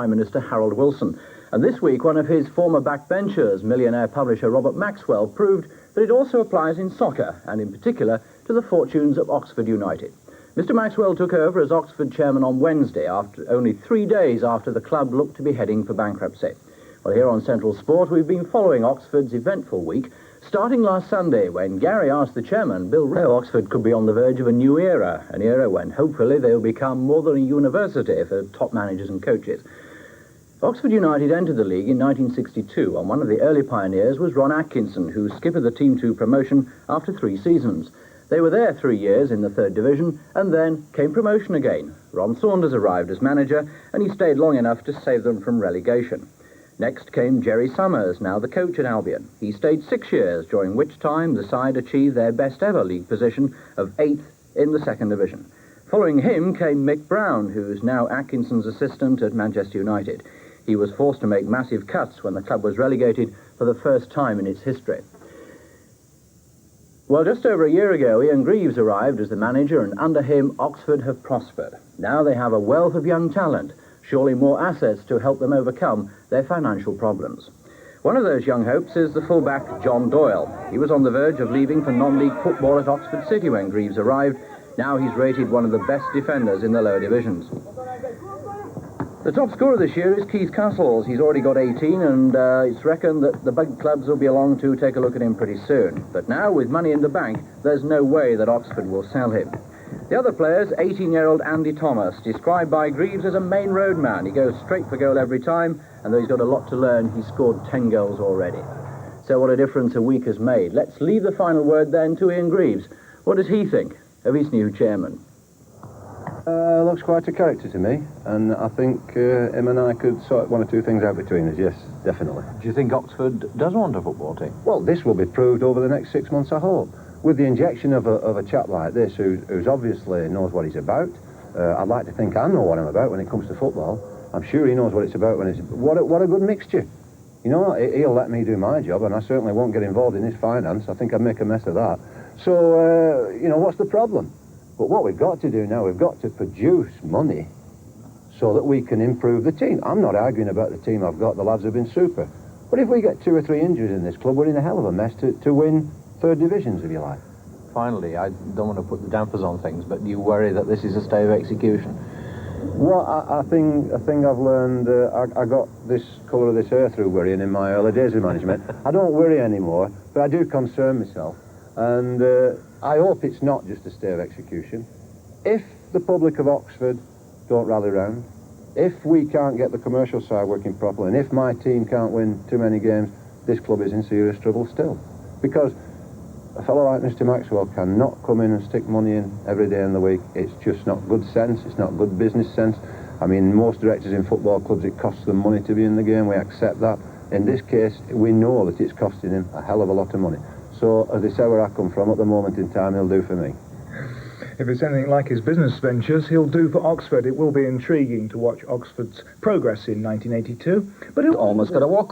Prime Minister Harold Wilson. And this week, one of his former backbenchers, millionaire publisher Robert Maxwell, proved that it also applies in soccer, and in particular to the fortunes of Oxford United. Mr. Maxwell took over as Oxford chairman on Wednesday, after only 3 days after the club looked to be heading for bankruptcy. Well, here on Central Sport, we've been following Oxford's eventful week, starting last Sunday when Gary asked the chairman, Bill Rowe, Oxford could be on the verge of a new era, an era when hopefully they'll become more than a university for top managers and coaches. Oxford United entered the league in 1962, and one of the early pioneers was Ron Atkinson, who skippered the team to promotion after 3 seasons. They were there 3 years in the 3rd division, and then came promotion again. Ron Saunders arrived as manager, and he stayed long enough to save them from relegation. Next came Jerry Summers, now the coach at Albion. He stayed 6 years, during which time the side achieved their best ever league position of 8th in the 2nd division. Following him came Mick Brown, who's now Atkinson's assistant at Manchester United. He was forced to make massive cuts when the club was relegated for the first time in its history. Well, just over a year ago, Ian Greaves arrived as the manager, and under him, Oxford have prospered. Now they have a wealth of young talent, surely more assets to help them overcome their financial problems. One of those young hopes is the fullback John Doyle. He was on the verge of leaving for non-league football at Oxford City when Greaves arrived. Now he's rated one of the best defenders in the lower divisions. The top scorer this year is Keith Castles. He's already got 18, and it's reckoned that the big clubs will be along to take a look at him pretty soon. But now, with money in the bank, there's no way that Oxford will sell him. The other player's 18-year-old Andy Thomas, described by Greaves as a main road man. He goes straight for goal every time, and though he's got a lot to learn, he's scored 10 goals already. So what a difference a week has made. Let's leave the final word then to Ian Greaves. What does he think of his new chairman? Looks quite a character to me, and I think him and I could sort 1 or 2 things out between us, yes, definitely. Do you think Oxford does want a football team? Well, this will be proved over the next 6 months, I hope. With the injection of a chap like this, who's obviously knows what he's about. I'd like to think I know what I'm about when it comes to football. I'm sure he knows what it's about when it's... What a good mixture. You know, he'll let me do my job, and I certainly won't get involved in his finance. I think I'd make a mess of that. So, you know, what's the problem? But what we've got to do now, we've got to produce money so that we can improve the team. I'm not arguing about the team I've got. The lads have been super. But if we get 2 or 3 injuries in this club, we're in a hell of a mess to win 3rd divisions, if you like. Finally, I don't want to put the dampers on things, but do you worry that this is a stay of execution? Well, I think I've learned, I got this colour of this hair through worrying in my early days of management. I don't worry anymore, but I do concern myself. And I hope it's not just a stay of execution. If the public of Oxford don't rally round, if we can't get the commercial side working properly, and if my team can't win too many games, this club is in serious trouble still. Because a fellow like Mr. Maxwell cannot come in and stick money in every day in the week. It's just not good sense, it's not good business sense. I mean, most directors in football clubs, it costs them money to be in the game, we accept that. In this case, we know that it's costing him a hell of a lot of money. So, as they say where I come from, at the moment in time, he'll do for me. If it's anything like his business ventures, he'll do for Oxford. It will be intriguing to watch Oxford's progress in 1982, but he'll Almost got a walk.